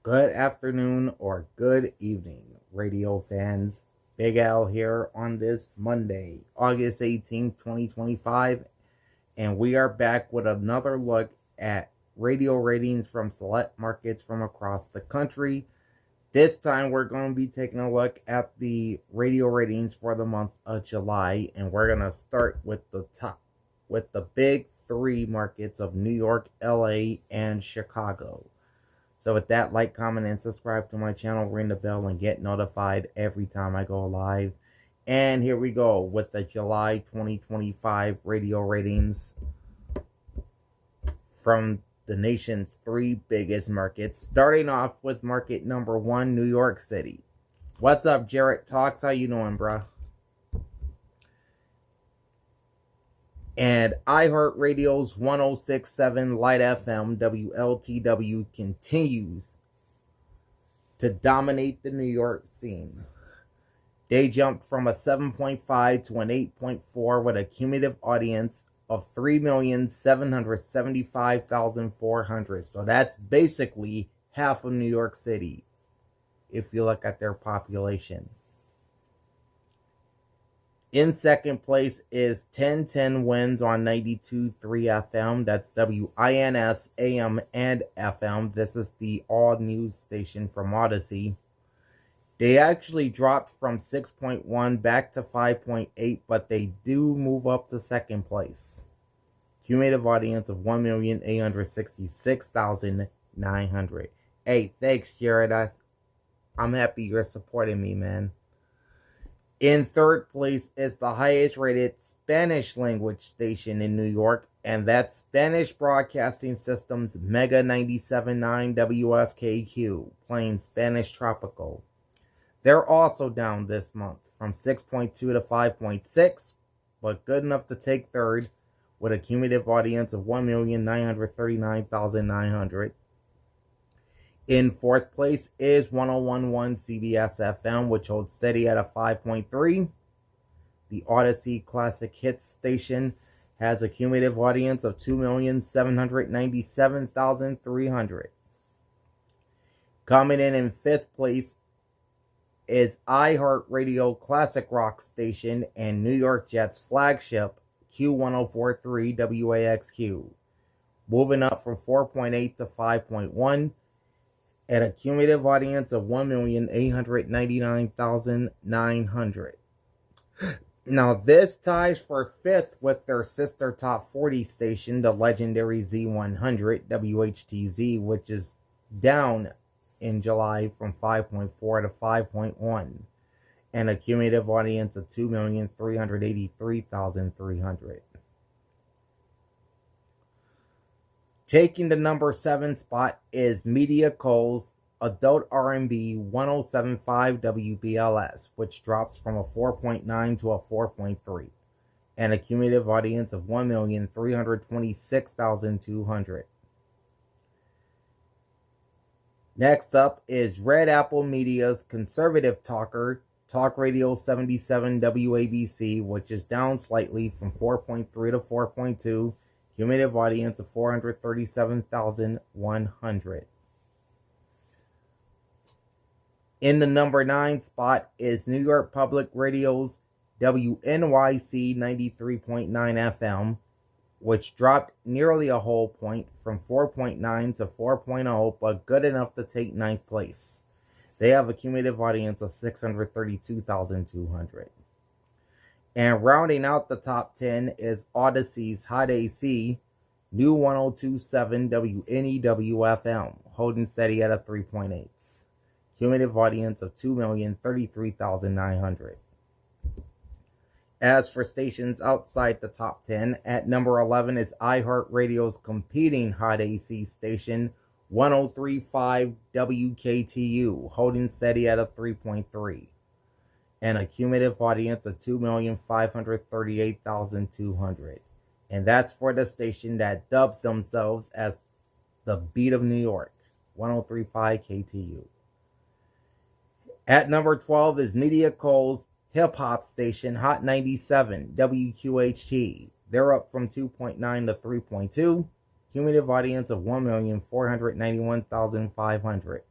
Good afternoon or good evening, radio fans. Big Al here on this Monday, August 18th, 2025, and we are back with another look at radio ratings from select markets from across the country. This time we're going to be taking a look at the radio ratings for the month of July, and we're going to start with the big three markets of New York, LA, and Chicago. So with that, like, comment, and subscribe to my channel, ring the bell, and get notified every time I go live. And here we go with the July 2025 radio ratings from the nation's three biggest markets. Starting off with market number 1, New York City. What's up, Jarrett Talks? How you doing, bruh? And iHeartRadio's 106.7 Light FM WLTW continues to dominate the New York scene. They jumped from a 7.5 to an 8.4 with a cumulative audience of 3,775,400. So that's basically half of New York City if you look at their population. In second place is 1010 Wins on 92.3 FM. That's WINS AM and FM. This is the all news station from Odyssey. They actually dropped from 6.1 back to 5.8, but they do move up to second place. Cumulative audience of 1,866,900. Hey, thanks, Jared. I'm happy you're supporting me, man. In third place is the highest rated Spanish language station in New York, and that's Spanish Broadcasting System's Mega 97.9 WSKQ, playing Spanish Tropical. They're also down this month from 6.2 to 5.6, but good enough to take third with a cumulative audience of 1,939,900. In fourth place is 101.1 CBS FM, which holds steady at a 5.3. The Odyssey Classic Hits station has a cumulative audience of 2,797,300. Coming in fifth place is iHeartRadio Classic Rock station and New York Jets flagship Q1043 WAXQ, moving up from 4.8 to 5.1. At a cumulative audience of 1,899,900. Now, this ties for fifth with their sister top 40 station, the legendary Z100 WHTZ, which is down in July from 5.4 to 5.1, and a cumulative audience of 2,383,300. Taking the number 7 spot is Media Cole's Adult R&B 107.5 WBLS, which drops from a 4.9 to a 4.3, and a cumulative audience of 1,326,200. Next up is Red Apple Media's Conservative Talker, Talk Radio 77 WABC, which is down slightly from 4.3 to 4.2, cumulative audience of 437,100. In the number 9 spot is New York Public Radio's WNYC 93.9 FM, which dropped nearly a whole point from 4.9 to 4.0, but good enough to take 9th place. They have a cumulative audience of 632,200. And rounding out the top 10 is Odyssey's Hot AC, new 102.7 WNEW FM, holding steady at a 3.8. Cumulative audience of 2,033,900. As for stations outside the top 10, at number 11 is iHeartRadio's competing Hot AC station, 103.5 WKTU, holding steady at a 3.3. And a cumulative audience of 2,538,200. And that's for the station that dubs themselves as the Beat of New York, 103.5 KTU. At number 12 is Media Cole's hip-hop station, Hot 97 WQHT. They're up from 2.9 to 3.2. Cumulative audience of 1,491,500.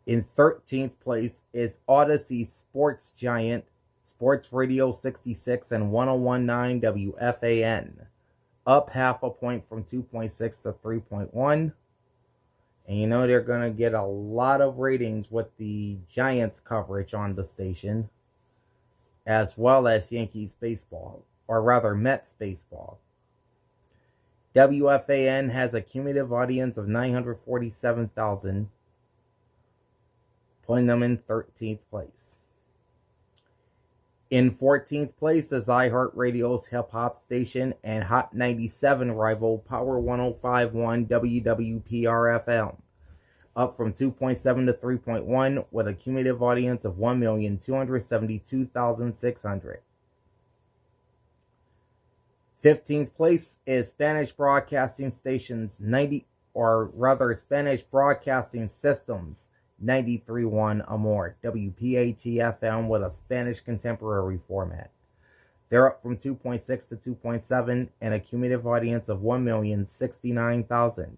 In 13th place is Odyssey Sports Giant, Sports Radio 66 and 1019 WFAN, up half a point from 2.6 to 3.1. And you know they're going to get a lot of ratings with the Giants coverage on the station, as well as Yankees baseball, or rather Mets baseball. WFAN has a cumulative audience of 947,000, putting them in 13th place. In 14th place is iHeartRadio's hip-hop station and Hot 97 rival Power 105.1 WWPR-FM, up from 2.7 to 3.1 with a cumulative audience of 1,272,600. 15th place is Spanish Broadcasting Stations Spanish Broadcasting Systems 93.1 Amor, WPAT-FM with a Spanish contemporary format. They're up from 2.6 to 2.7 and a cumulative audience of 1,069,000.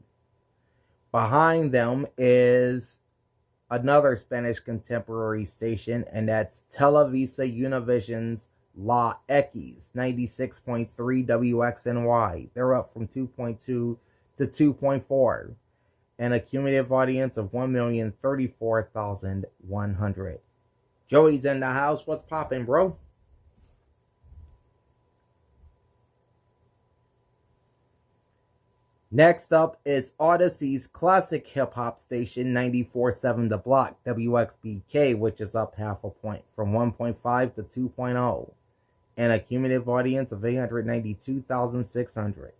Behind them is another Spanish contemporary station, and that's Televisa Univision's La X 96.3 WXNY. They're up from 2.2 to 2.4 and a cumulative audience of 1,034,100. Joey's in the house. What's poppin', bro? Next up is Odyssey's classic hip-hop station 94.7 The Block, WXBK, which is up half a point from 1.5 to 2.0 and a cumulative audience of 892,600.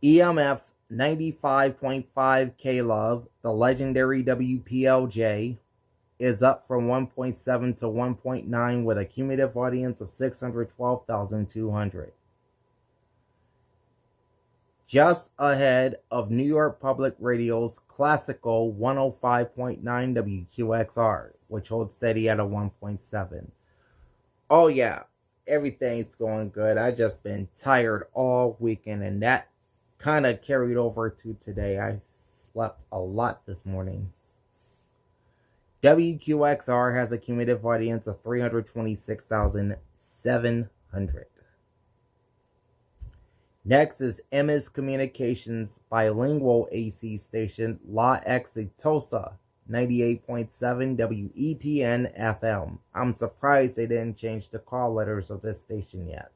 EMF's 95.5 K-Love, the legendary WPLJ, is up from 1.7 to 1.9 with a cumulative audience of 612,200. Just ahead of New York Public Radio's classical 105.9 WQXR, which holds steady at a 1.7. Oh yeah, everything's going good. I just been tired all weekend, and that kind of carried over to today. I slept a lot this morning. WQXR has a cumulative audience of 326,700. Next is Emmis Communications bilingual AC station La Exitosa 98.7 WEPN FM. I'm surprised they didn't change the call letters of this station yet.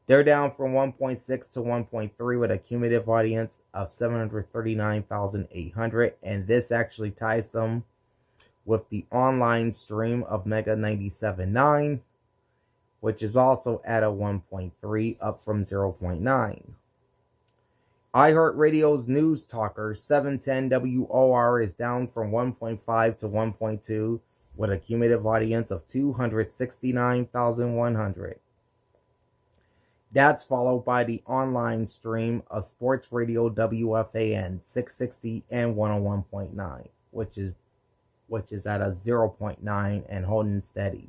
They're down from 1.6 to 1.3 with a cumulative audience of 739,800, and this actually ties them with the online stream of Mega 97.9, which is also at a 1.3, up from 0.9. iHeartRadio's News Talker 710 WOR is down from 1.5 to 1.2 with a cumulative audience of 269,100. That's followed by the online stream of Sports Radio WFAN 660 and 101.9, which is at a 0.9 and holding steady.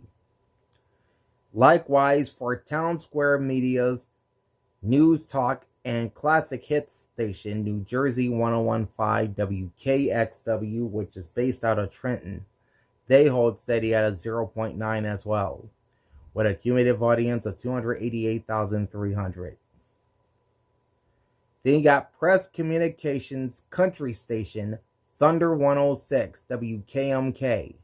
Likewise, for Town Square Media's News Talk and Classic Hits station, New Jersey 101.5 WKXW, which is based out of Trenton, they hold steady at a 0.9 as well, with a cumulative audience of 288,300. Then you got Press Communications country station, Thunder 106 WKMK,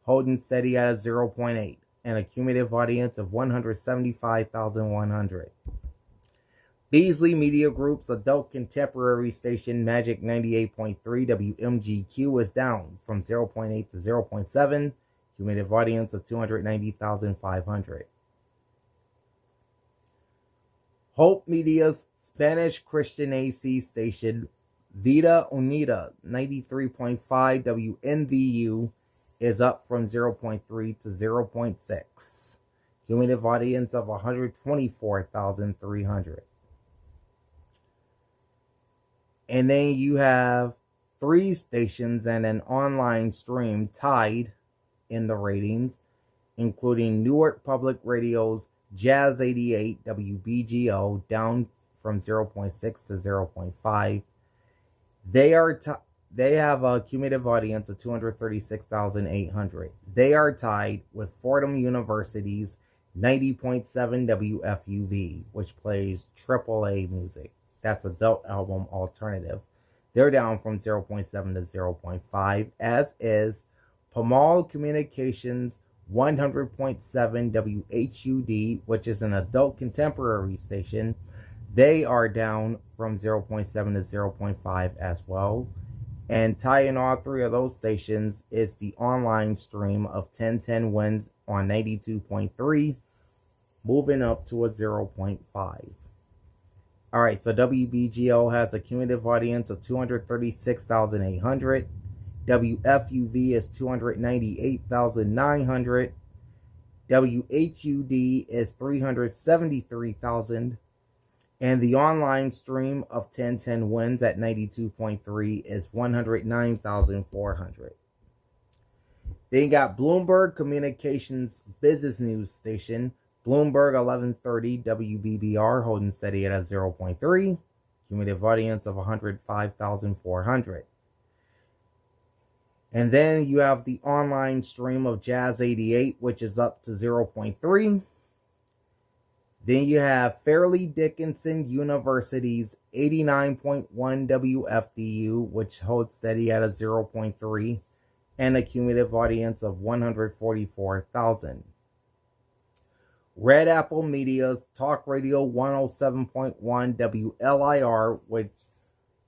holding steady at a 0.8 and a cumulative audience of 175,100. Beasley Media Group's adult contemporary station, Magic 98.3 WMGQ, is down from 0.8 to 0.7, cumulative audience of 290,500. Hope Media's Spanish Christian AC station, Vida Unida 93.5 WNVU, is up from 0.3 to 0.6. Cumulative audience of 124,300. And then you have 3 stations and an online stream tied in the ratings, including Newark Public Radio's Jazz 88 WBGO, down from 0.6 to 0.5. they have a cumulative audience of 236,800. They are tied with Fordham University's 90.7 WFUV, which plays AAA music. That's adult album alternative. They're down from 0.7 to 0.5, as is Pamal Communications 100.7 WHUD, which is an adult contemporary station. They are down from 0.7 to 0.5 as well. And tying all three of those stations is the online stream of 1010 Winds on 92.3, moving up to a 0.5. All right, so WBGO has a cumulative audience of 236,800. WFUV is 298,900. WHUD is 373,000. And the online stream of 1010 Winds at 92.3 is 109,400. Then you got Bloomberg Communications Business News Station, Bloomberg 1130 WBBR, holding steady at a 0.3, cumulative audience of 105,400. And then you have the online stream of Jazz 88, which is up to 0.3. Then you have Fairleigh Dickinson University's 89.1 WFDU, which holds steady at a 0.3, and a cumulative audience of 144,000. Red Apple Media's Talk Radio 107.1 WLIR, which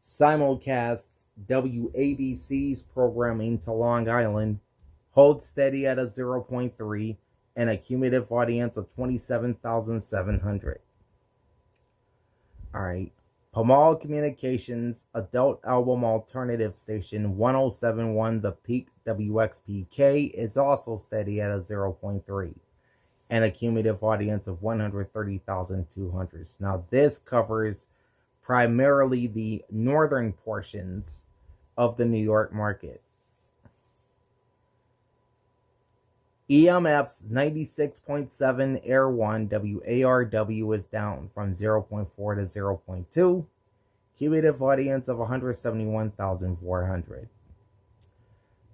simulcasts WABC's programming to Long Island, holds steady at a 0.3, and a cumulative audience of 27,700. All right. Pamal Communications Adult Album Alternative Station 107.1 The Peak WXPK is also steady at a 0.3, and a cumulative audience of 130,200. Now, this covers primarily the northern portions of the New York market. EMF's 96.7 Air 1 WARW is down from 0.4 to 0.2. Cumulative audience of 171,400.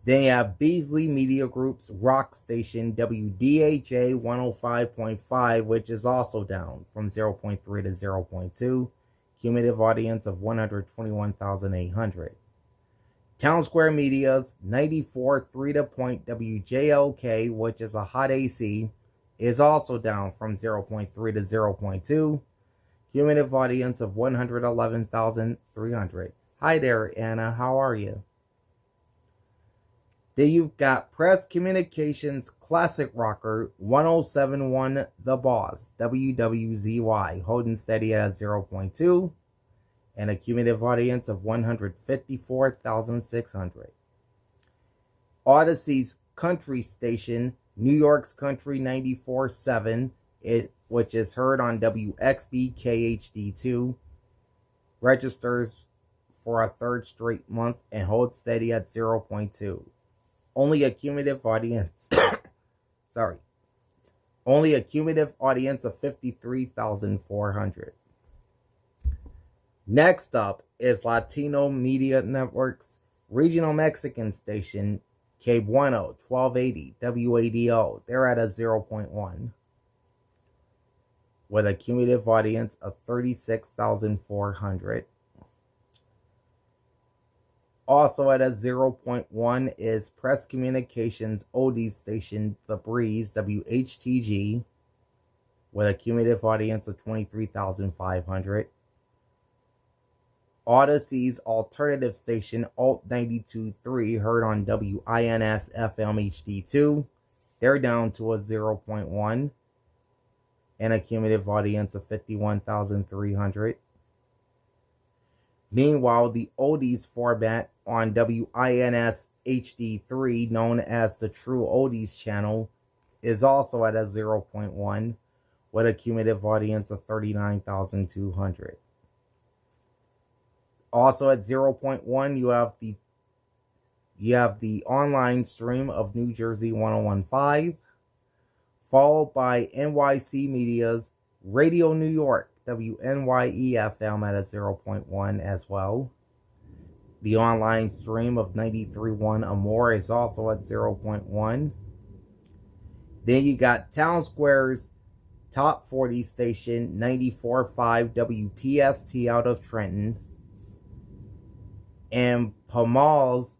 Then you have Beasley Media Group's rock station WDHA 105.5, which is also down from 0.3 to 0.2. Cumulative audience of 121,800. Town Square Media's 94.3 to Point WJLK, which is a hot AC, is also down from 0.3 to 0.2. Cumulative audience of 111,300. Hi there, Anna. How are you? Then you've got Press Communications Classic Rocker 107.1 The Boss WWZY, holding steady at 0.2. and a cumulative audience of 154,600. Odyssey's country station, New York's Country 94.7, which is heard on WXBKHD2, registers for a third straight month and holds steady at 0.2. Only a cumulative audience, only a cumulative audience of 53,400. Next up is Latino Media Network's regional Mexican station, Que Bueno 1280 WADO. They're at a 0.1 with a cumulative audience of 36,400. Also at a 0.1 is Press Communications oldies station, The Breeze WHTG, with a cumulative audience of 23,500. Odyssey's alternative station, Alt 92.3, heard on WINS FM HD2. They're down to a 0.1 and a cumulative audience of 51,300. Meanwhile, the oldies format on WINS HD3, known as the True Oldies channel, is also at a 0.1 with a cumulative audience of 39,200. Also at 0.1, you have the online stream of New Jersey 101.5, followed by NYC Media's Radio New York, WNYE FM, at a 0.1 as well. The online stream of 93.1 Amore is also at 0.1. Then you got Town Square's Top 40 station 94.5 WPST out of Trenton, and Pamal's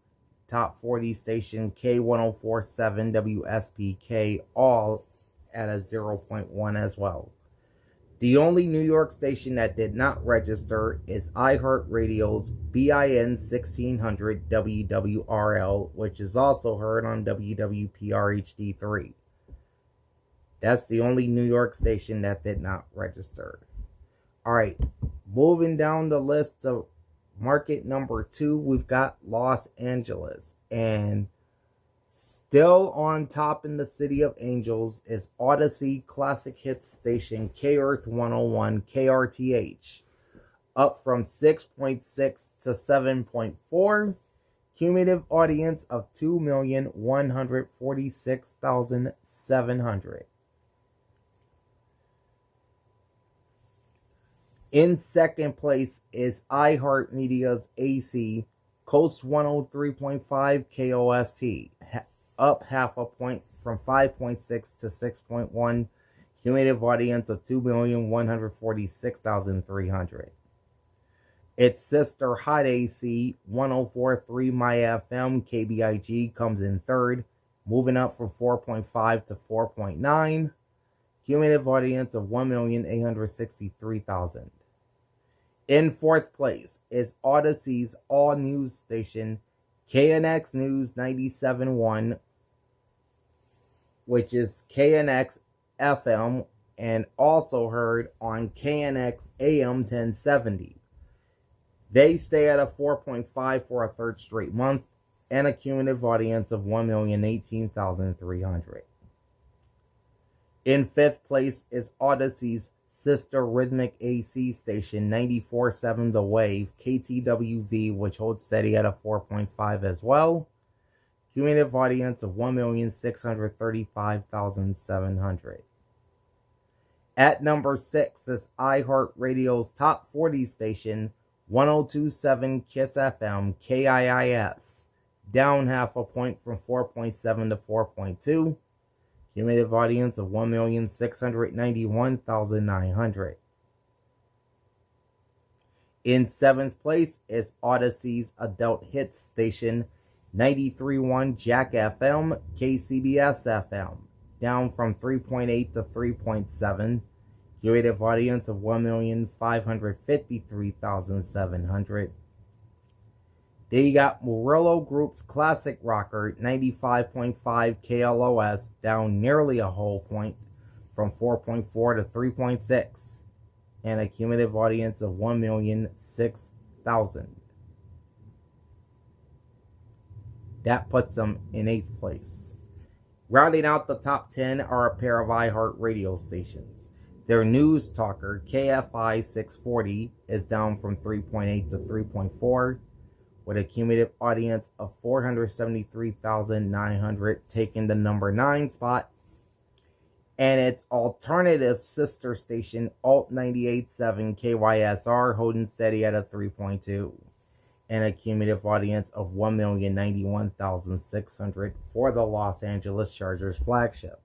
Top 40 station K1047 WSPK all at a 0.1 as well. The only New York station that did not register is iHeartRadio's BIN 1600 WWRL, which is also heard on WWPR HD3. That's the only New York station that did not register. All right, moving down the list of market number 2, we've got Los Angeles. And still on top in the City of Angels is Odyssey Classic Hits station K-Earth 101 KRTH. Up from 6.6 to 7.4. Cumulative audience of 2,146,700. In second place is iHeartMedia's AC Coast 103.5 KOST, up half a point from 5.6 to 6.1, cumulative audience of 2,146,300. Its sister Hot AC 104.3 My FM KBIG comes in third, moving up from 4.5 to 4.9, cumulative audience of 1,863,000. In fourth place is Odyssey's all-news station, KNX News 97.1, which is KNX FM and also heard on KNX AM 1070. They stay at a 4.5 for a third straight month and a cumulative audience of 1,018,300. In fifth place is Odyssey's sister Rhythmic AC station 94.7 The Wave KTWV, which holds steady at a 4.5 as well. Cumulative audience of 1,635,700. At number 6 is iHeartRadio's Top 40 station 102.7 Kiss FM KIIS, down half a point from 4.7 to 4.2. Cumulative audience of 1,691,900. In seventh place is Odyssey's adult hits station 93.1 Jack FM KCBS FM, down from 3.8 to 3.7. Cumulative audience of 1,553,700. Then you got Murillo Group's classic rocker 95.5 KLOS, down nearly a whole point from 4.4 to 3.6, and a cumulative audience of 1,006,000. That puts them in 8th place. Rounding out the top 10 are a pair of iHeart radio stations. Their news talker, KFI 640, is down from 3.8 to 3.4, with a cumulative audience of 473,900, taking the number 9 spot. And its alternative sister station, Alt 98.7 KYSR, holding steady at a 3.2, and a cumulative audience of 1,091,600 for the Los Angeles Chargers flagship.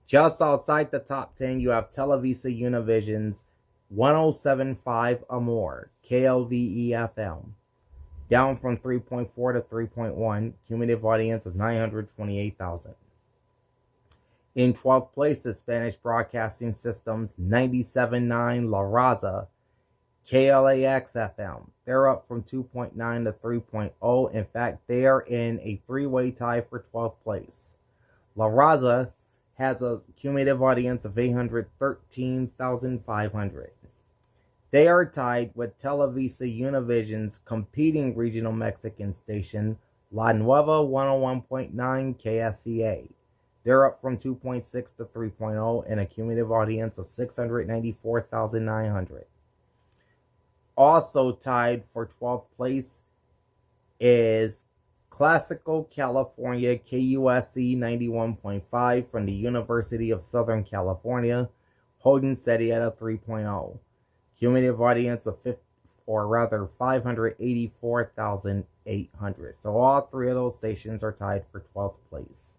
Just outside the top 10, you have Televisa Univision's 107.5 Amore, KLVE FM, down from 3.4 to 3.1, cumulative audience of 928,000. In 12th place is Spanish Broadcasting System's 97.9 La Raza, KLAX FM. They're up from 2.9 to 3.0. In fact, they are in a three-way tie for 12th place. La Raza has a cumulative audience of 813,500. They are tied with Televisa Univision's competing regional Mexican station, La Nueva 101.9 KSCA. They're up from 2.6 to 3.0 and a cumulative audience of 694,900. Also tied for 12th place is Classical California KUSC 91.5 from the University of Southern California, holding steady at a 3.0. Cumulative audience of or rather 584,800. So all three of those stations are tied for 12th place.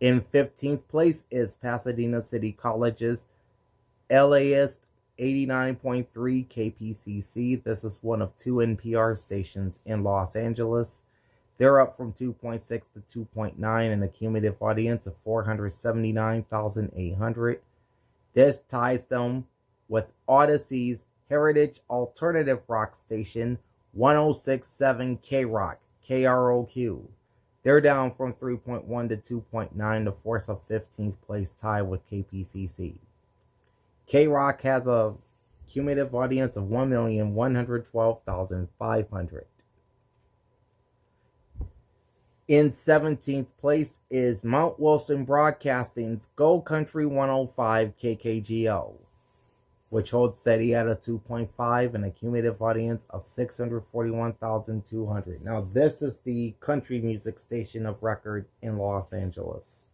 In 15th place is Pasadena City College's LAist 89.3 KPCC. This is one of two NPR stations in Los Angeles. They're up from 2.6 to 2.9 and a cumulative audience of 479,800. This ties them with Odyssey's Heritage Alternative Rock station 106.7 K-Rock, KROQ. They're down from 3.1 to 2.9 to force a 15th place tie with KPCC. K-Rock has a cumulative audience of 1,112,500. In 17th place is Mount Wilson Broadcasting's Go Country 105 KKGO, which holds steady at a 2.5 and a cumulative audience of 641,200. Now, this is the country music station of record in Los Angeles.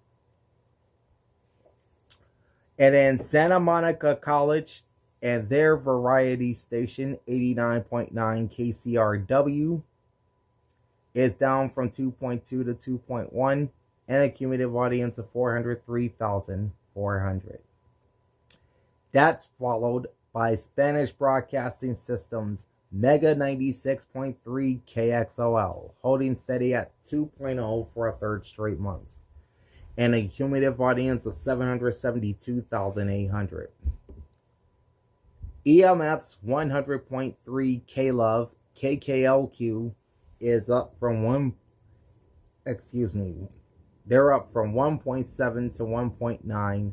And then Santa Monica College and their variety station, 89.9 KCRW, is down from 2.2 to 2.1 and a cumulative audience of 403,400. That's followed by Spanish Broadcasting System's Mega 96.3 KXOL, holding steady at 2.0 for a third straight month, and a cumulative audience of 772,800. EMF's 100.3 KLove KKLQ is up from they're up from 1.7 to 1.9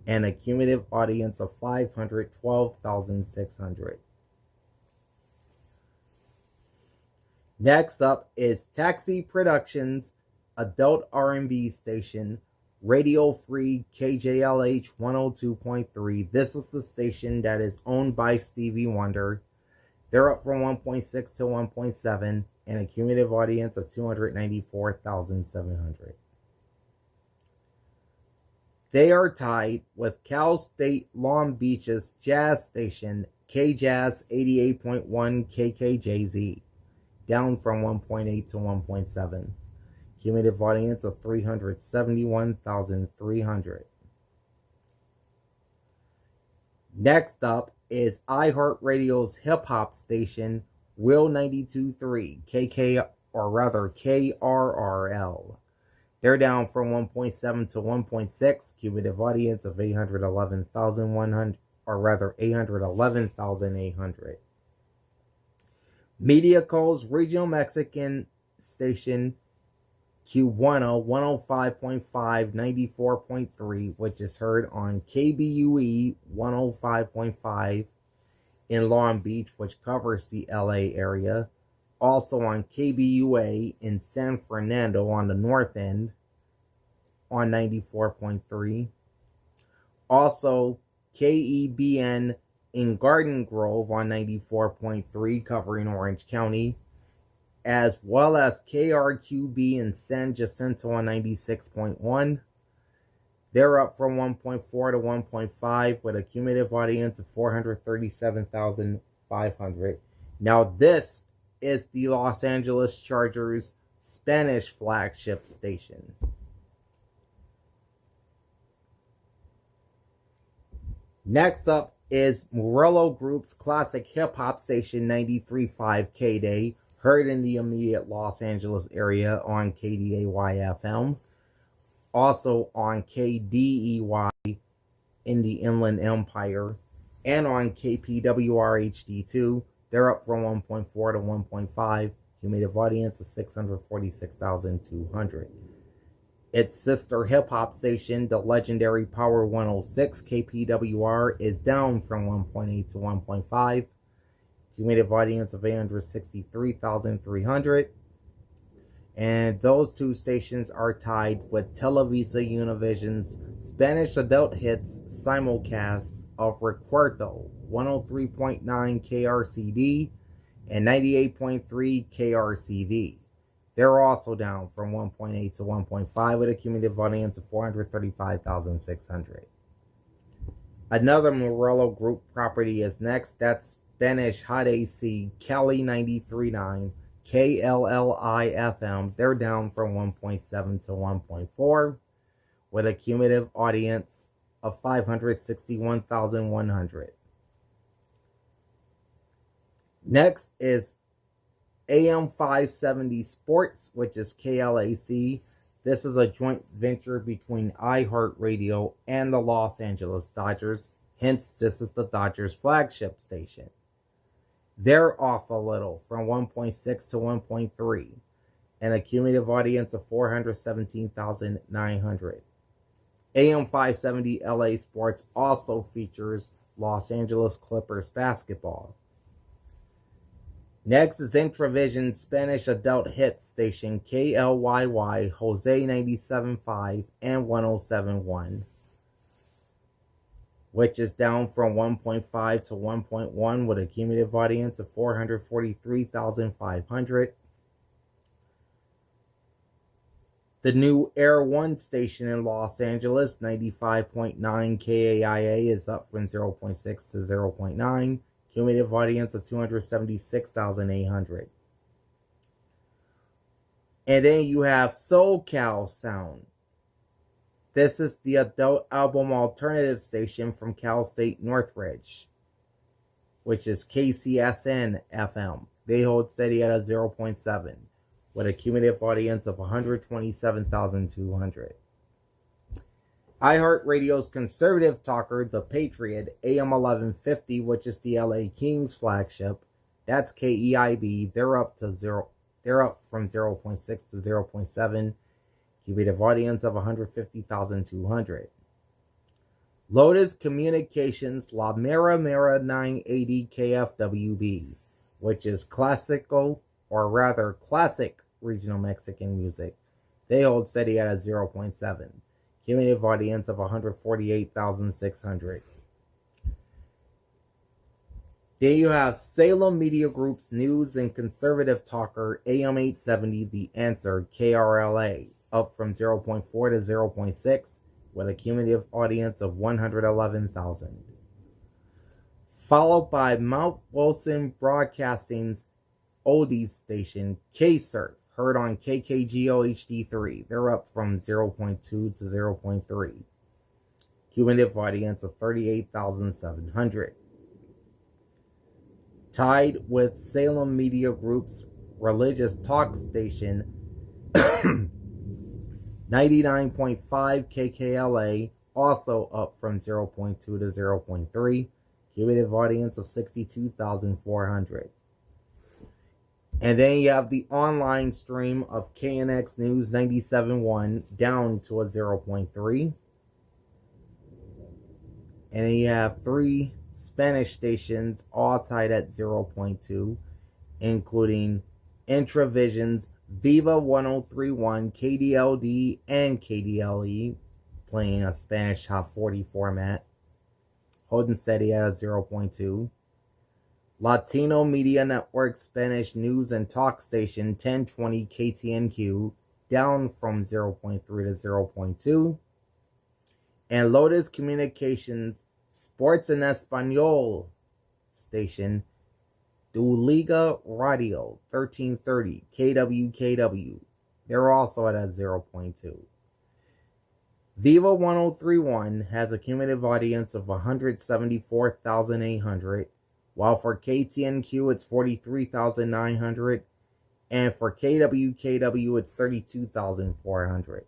and a cumulative audience of 512,600. Next up is Taxi Productions adult R&B station, Radio Free KJLH 102.3. This is the station that is owned by Stevie Wonder. They're up from 1.6 to 1.7 and a cumulative audience of 294,700. They are tied with Cal State Long Beach's jazz station, KJazz 88.1 KKJZ, down from 1.8 to 1.7. Cumulative audience of 371,300. Next up is iHeartRadio's hip-hop station, Will 92.3, KRRL. They're down from 1.7 to 1.6, cumulative audience of 811,800. Mediaco's regional Mexican station, Q10 105.5 94.3, which is heard on KBUE 105.5 in Long Beach, which covers the LA area. Also on KBUA in San Fernando on the north end on 94.3. Also KEBN in Garden Grove on 94.3 covering Orange County, as well as KRQB in San Jacinto on 96.1. They're up from 1.4 to 1.5 with a cumulative audience of 437,500. Now this is the Los Angeles Chargers' Spanish flagship station. Next up is Murillo Group's classic hip-hop station 93.5 KDAY, heard in the immediate Los Angeles area on KDAY-FM, also on KDEY in the Inland Empire, and on KPWR-HD2. They're up from 1.4 to 1.5, cumulative audience of 646,200. Its sister hip-hop station, the legendary Power 106 KPWR, is down from 1.8 to 1.5, cumulative audience of 863,300. And those two stations are tied with Televisa Univision's Spanish adult hits simulcast of Recuerdo 103.9 KRCD and 98.3 KRCV. They're also down from 1.8 to 1.5 with a cumulative audience of 435,600. Another Murillo Group property is next. That's Spanish Hot AC, Cali 93.9, KLLI FM. They're down from 1.7 to 1.4 with a cumulative audience of 561,100. Next is AM 570 Sports, which is KLAC. This is a joint venture between iHeartRadio and the Los Angeles Dodgers. Hence, this is the Dodgers' flagship station. They're off a little from 1.6 to 1.3 and a cumulative audience of 417,900. AM 570 LA Sports also features Los Angeles Clippers basketball. Next is Intravision Spanish adult hit station KLYY Jose 97.5 and 107.1, which is down from 1.5 to 1.1 with a cumulative audience of 443,500. The new Air One station in Los Angeles, 95.9 KAIA, is up from 0.6 to 0.9. Cumulative audience of 276,800. And then you have SoCal Sound. This is the adult album alternative station from Cal State Northridge, which is KCSN FM. They hold steady at a 0.7 with a cumulative audience of 127,200. iHeartRadio's conservative talker, The Patriot, AM 1150, which is the LA Kings flagship. That's KEIB. They're up from 0.6 to 0.7. Cumulative audience of 150,200. Lotus Communications La Mera Mera 980 KFWB, which is classical, or rather classic regional Mexican music. They hold steady at a 0.7. Cumulative audience of 148,600. Then you have Salem Media Group's news and conservative talker, AM 870, The Answer, KRLA, up from 0.4 to 0.6, with a cumulative audience of 111,000. Followed by Mount Wilson Broadcasting's oldies station, K-Surf, heard on KKGO HD3. They're up from 0.2 to 0.3. Cumulative audience of 38,700. Tied with Salem Media Group's religious talk station, 99.5 KKLA, also up from 0.2 to 0.3. Cumulative audience of 62,400. And then you have the online stream of KNX News 97.1 down to a 0.3. And then you have 3 Spanish stations all tied at 0.2, including Intravision's Viva 103.1, KDLD, and KDLE, playing a Spanish Top 40 format, holding steady at a 0.2. Latino Media Network Spanish News and Talk Station 1020 KTNQ, down from 0.3 to 0.2. And Lotus Communications Sports en Español station, Tu Liga Radio 1330 KWKW. They're also at a 0.2. Viva 103.1 has a cumulative audience of 174,800, while for KTNQ it's 43,900, and for KWKW it's 32,400.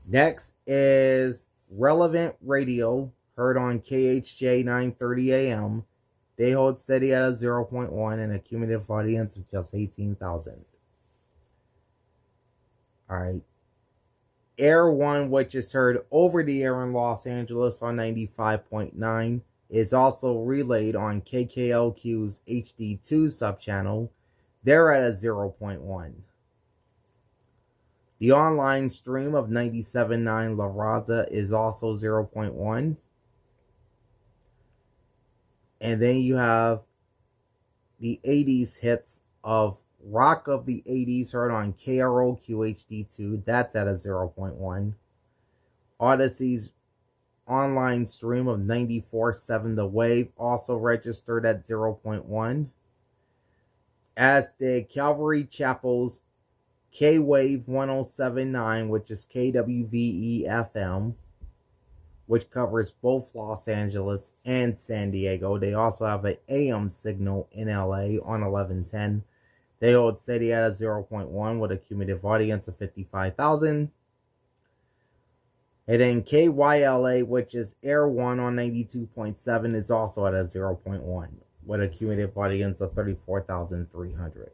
Next is Relevant Radio, heard on KHJ 930 AM. They hold steady at a 0.1 and a cumulative audience of just 18,000. Alright. Air One, which is heard over the air in Los Angeles on 95.9, is also relayed on KKLQ's HD2 subchannel. They're at a 0.1. The online stream of 97.9 La Raza is also 0.1. And then you have the 80s hits of Rock of the 80s heard on KROQ HD2. That's at a 0.1. Odyssey's online stream of 94.7 The Wave, also registered at 0.1. As did Calvary Chapel's K-Wave 107.9, which is KWVE FM, which covers both Los Angeles and San Diego. They also have an AM signal in LA on 1110. They hold steady at a 0.1 with a cumulative audience of 55,000. And then KYLA, which is Air 1 on 92.7, is also at a 0.1 with a cumulative audience of 34,300.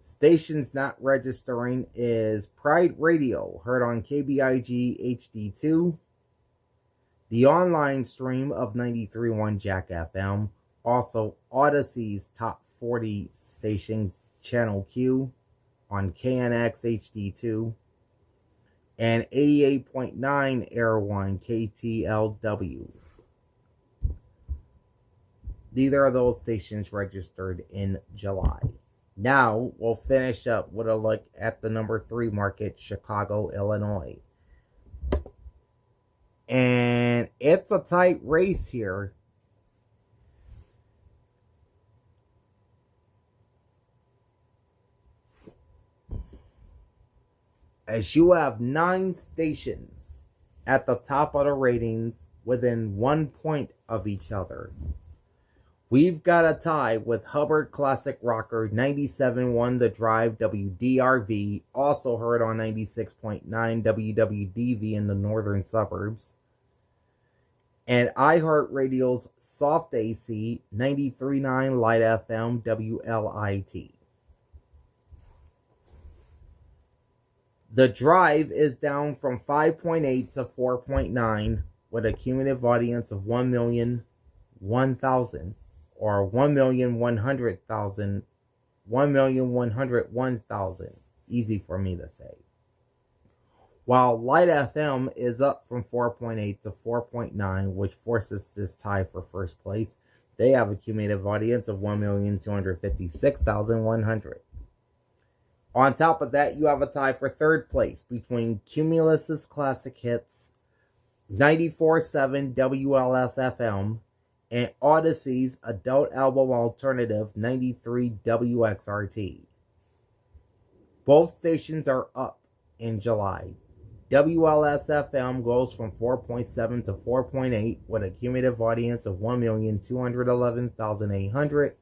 Stations not registering is Pride Radio, heard on KBIG HD2, the online stream of 93.1 Jack FM, also Odyssey's Top 40 station, Channel Q, on KNX HD2, and 88.9 Air 1 KTLW. Neither of those stations registered in July. Now, we'll finish up with a look at the number 3 market, Chicago, Illinois. And it's a tight race here. As you have 9 stations at the top of the ratings within 1 point of each other. We've got a tie with Hubbard Classic Rocker 97.1 The Drive WDRV, also heard on 96.9 WWDV in the northern suburbs, and iHeartRadio's Soft AC 93.9 Light FM WLIT. The Drive is down from 5.8 to 4.9 with a cumulative audience of 1,001,000. Or 1,100,000, 1,101,000. Easy for me to say. While Light FM is up from 4.8 to 4.9, which forces this tie for first place. They have a cumulative audience of 1,256,100. On top of that, you have a tie for third place between Cumulus's Classic Hits, 94.7 WLS FM, and Odyssey's Adult Album Alternative 93 WXRT. Both stations are up in July. WLS FM goes from 4.7 to 4.8 with a cumulative audience of 1,211,800,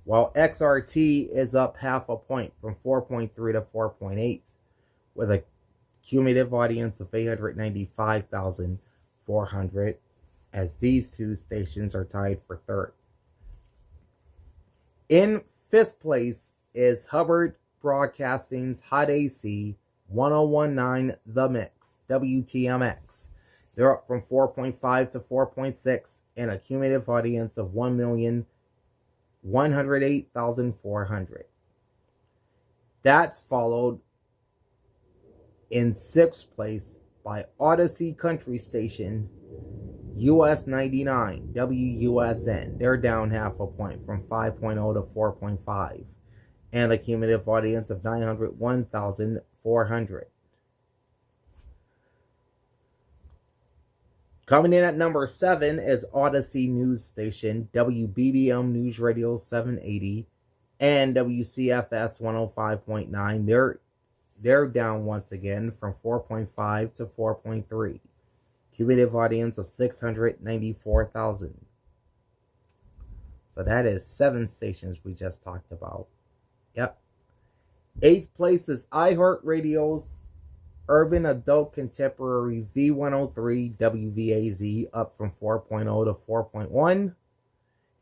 while XRT is up half a point from 4.3 to 4.8 with a cumulative audience of 895,400. As these two stations are tied for third. In fifth place is Hubbard Broadcasting's Hot AC 101.9 The Mix, WTMX. They're up from 4.5 to 4.6 and a cumulative audience of 1,108,400. That's followed in sixth place by Odyssey Country Station US 99, WUSN. They're down half a point from 5.0 to 4.5 and a cumulative audience of 901,400. Coming in at number 7 is Odyssey News Station, WBBM News Radio 780 and WCFS 105.9. They're down once again from 4.5 to 4.3. Cumulative audience of 694,000. So that is 7 stations we just talked about. Yep. 8th place is iHeartRadio's Urban Adult Contemporary V103 WVAZ, up from 4.0 to 4.1.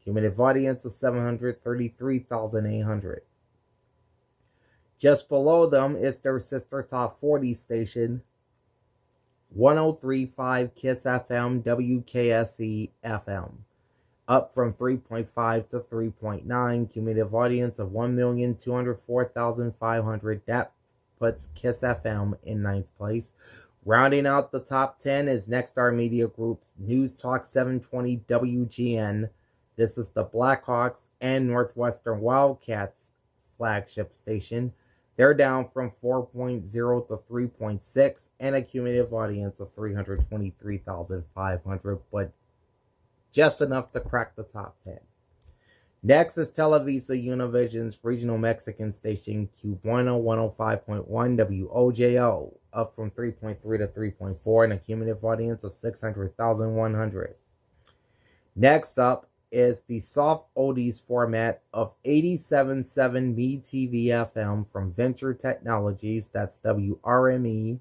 Cumulative audience of 733,800. Just below them is their sister Top 40 station, 103.5 KISS FM WKSE FM, up from 3.5 to 3.9, cumulative audience of 1,204,500. That puts KISS FM in 9th place. Rounding out the top 10 is Nexstar Media Group's News Talk 720 WGN. This is the Blackhawks and Northwestern Wildcats flagship station. They're down from 4.0 to 3.6 and a cumulative audience of 323,500, but just enough to crack the top 10. Next is Televisa Univision's regional Mexican station Cubano 105.1 WOJO, up from 3.3 to 3.4 and a cumulative audience of 600,100. Next up is the soft oldies format of 87.7 MeTV FM from Venture Technologies, that's WRME.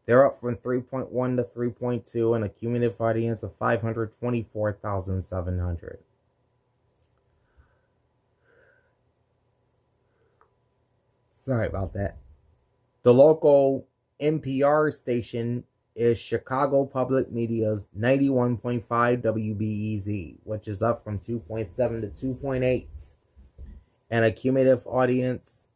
They're up from 3.1 to 3.2 and a cumulative audience of 524,700. Sorry about that. The local NPR station is Chicago Public Media's 91.5 WBEZ, which is up from 2.7 to 2.8, and a cumulative audience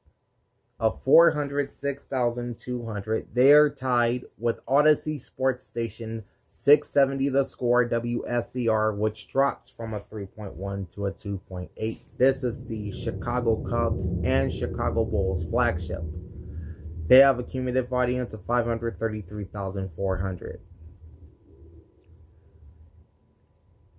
of 406,200. They are tied with Odyssey Sports Station 670 The Score WSCR, which drops from a 3.1 to a 2.8. This is the Chicago Cubs and Chicago Bulls flagship. They have a cumulative audience of 533,400.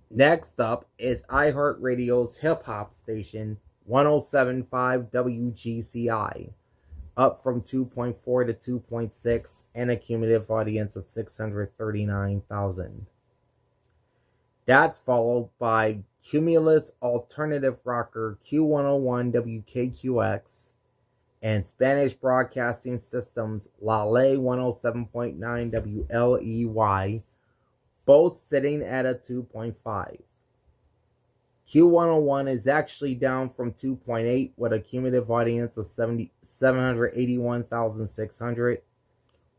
Next up is iHeartRadio's hip hop station 107.5 WGCI, up from 2.4 to 2.6 and a cumulative audience of 639,000. That's followed by Cumulus alternative rocker Q101 WKQX and Spanish Broadcasting System's La Ley 107.9 WLEY, both sitting at a 2.5. Q101 is actually down from 2.8 with a cumulative audience of 781,600,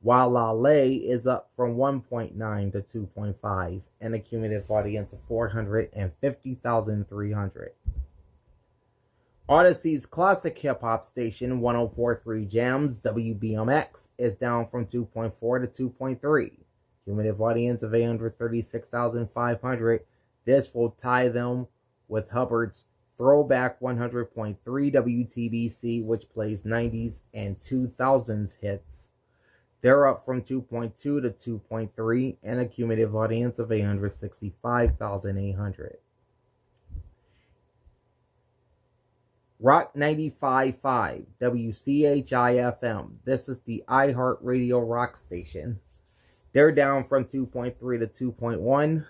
while La Ley is up from 1.9 to 2.5 and a cumulative audience of 450,300. Odyssey's classic hip-hop station 104.3 Jams WBMX is down from 2.4 to 2.3. Cumulative audience of 836,500. This will tie them with Hubbard's Throwback 100.3 WTBC, which plays 90s and 2000s hits. They're up from 2.2 to 2.3 and a cumulative audience of 865,800. Rock 95.5 WCHI-FM. This is the iHeartRadio rock station. They're down from 2.3 to 2.1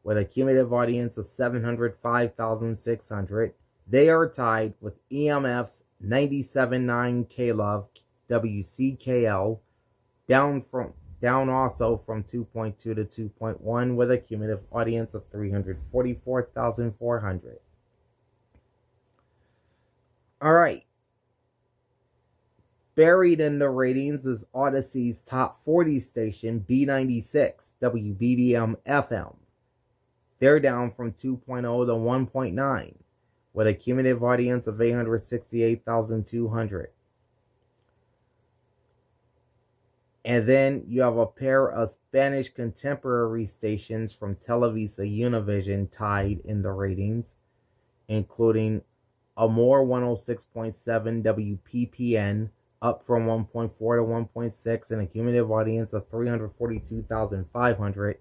with a cumulative audience of 705,600. They are tied with EMF's 97.9 K-Love WCKL, down also from 2.2 to 2.1 with a cumulative audience of 344,400. All right. Buried in the ratings is Odyssey's top 40 station, B96, WBBM FM. They're down from 2.0 to 1.9, with a cumulative audience of 868,200. And then you have a pair of Spanish contemporary stations from Televisa Univision tied in the ratings, including Amor 106.7 WPPN, up from 1.4 to 1.6 and a cumulative audience of 342,500.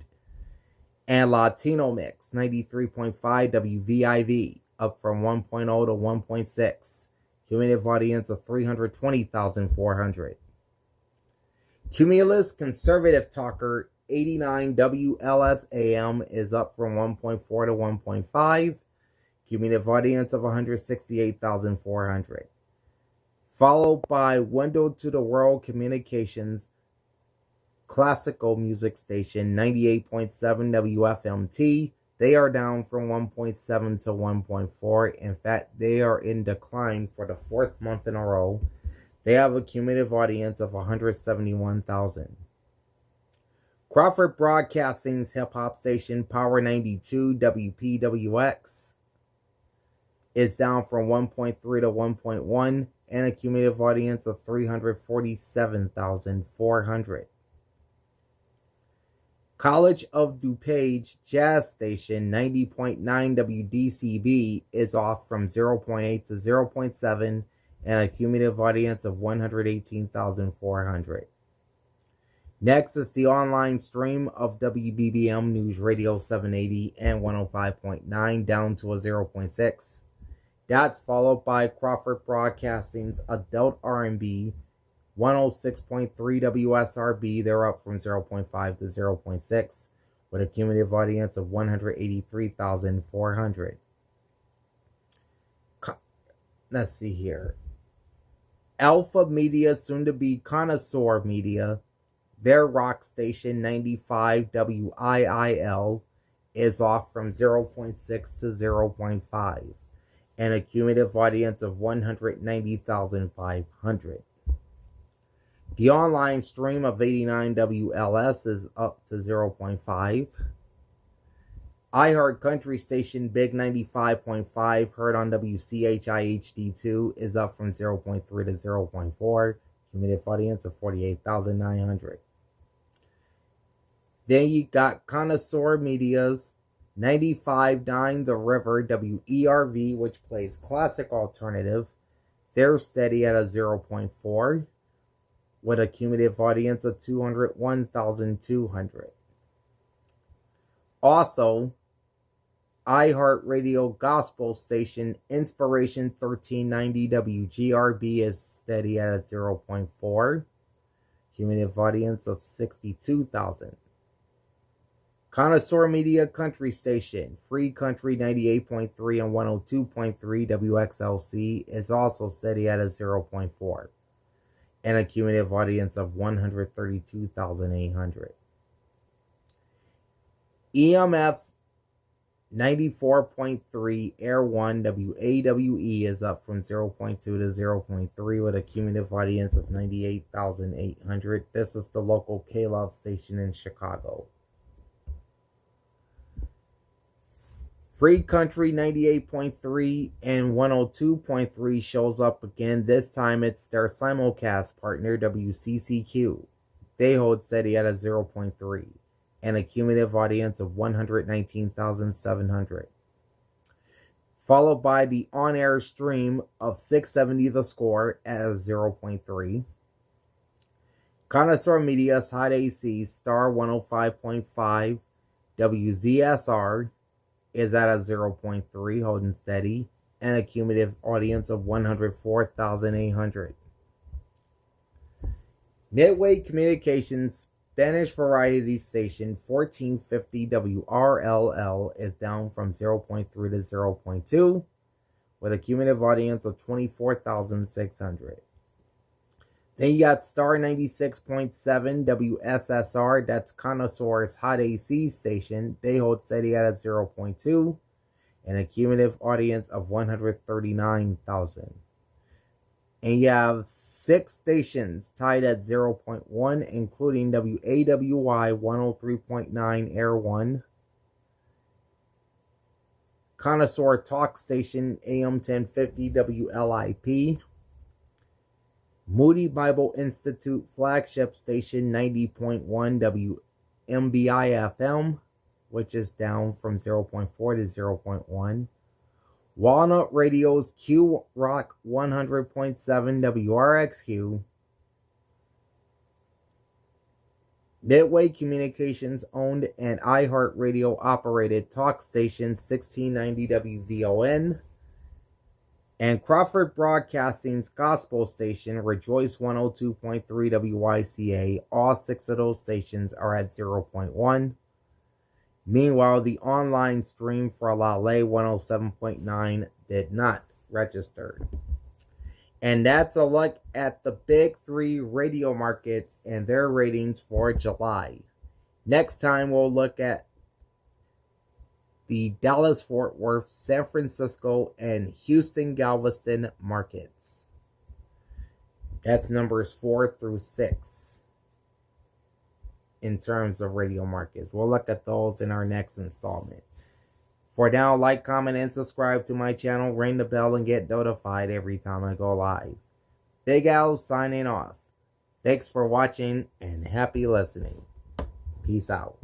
And Latino Mix 93.5 WVIV, up from 1.0 to 1.6, cumulative audience of 320,400. Cumulus Conservative Talker 89 WLSAM is up from 1.4 to 1.5, cumulative audience of 168,400. Followed by Window to the World Communications classical music station 98.7 WFMT. They are down from 1.7 to 1.4. In fact, they are in decline for the fourth month in a row. They have a cumulative audience of 171,000. Crawford Broadcasting's hip-hop station Power 92 WPWX is down from 1.3 to 1.1 and a cumulative audience of 347,400. College of DuPage Jazz Station 90.9 WDCB is off from 0.8 to 0.7 and a cumulative audience of 118,400. Next is the online stream of WBBM News Radio 780 and 105.9 down to a 0.6. That's followed by Crawford Broadcasting's Adult R&B 106.3 WSRB. They're up from 0.5 to 0.6 with a cumulative audience of 183,400. Let's see here. Alpha Media, soon to be Connoisseur Media, their rock station 95 WIIL is off from 0.6 to 0.5 and a cumulative audience of 190,500. The online stream of 89 WLS is up to 0.5. iHeart Country Station Big 95.5 heard on WCHI-HD2 is up from 0.3 to 0.4. Cumulative audience of 48,900. Then you got Connoisseur Media's 95.9 The River WERV, which plays classic alternative. They're steady at a 0.4 with a cumulative audience of 201,200. Also, iHeartRadio Gospel Station Inspiration 1390 WGRB is steady at a 0.4. Cumulative audience of 62,000. Connoisseur Media Country Station Free Country 98.3 and 102.3 WXLC is also steady at a 0.4. And a cumulative audience of 132,800. EMF's 94.3 Air 1 WAWE is up from 0.2 to 0.3 with a cumulative audience of 98,800. This is the local K-Love station in Chicago. Free Country 98.3 and 102.3 shows up again. This time it's their simulcast partner WCCQ. They hold steady at a 0.3. And a cumulative audience of 119,700. Followed by the on-air stream of 670 The Score at a 0.3. Connoisseur Media's Hot AC Star 105.5 WZSR is at a 0.3, holding steady, and a cumulative audience of 104,800. Midway Communications Spanish variety station 1450 WRLL is down from 0.3 to 0.2 with a cumulative audience of 24,600. Then you got Star 96.7 WSSR, that's Connoisseur's Hot AC station. They hold steady at a 0.2 and a cumulative audience of 139,000. And you have 6 stations tied at 0.1, including WAWI 103.9 Air 1, Connoisseur Talk Station AM 1050 WLIP, Moody Bible Institute Flagship Station 90.1 WMBI FM, which is down from 0.4 to 0.1, Walnut Radio's Q Rock 100.7 WRXQ, Midway Communications owned and iHeartRadio operated talk station 1690 WVON, and Crawford Broadcasting's gospel station Rejoice 102.3 WYCA. All 6 of those stations are at 0.1. Meanwhile, the online stream for Lale 107.9 did not register. And that's a look at the big 3 radio markets and their ratings for July. Next time, we'll look at the Dallas, Fort Worth, San Francisco, and Houston, Galveston markets. That's numbers 4 through 6. In terms of radio markets. We'll look at those in our next installment. For now, like, comment, and subscribe to my channel. Ring the bell and get notified every time I go live. Big Al signing off. Thanks for watching and happy listening. Peace out.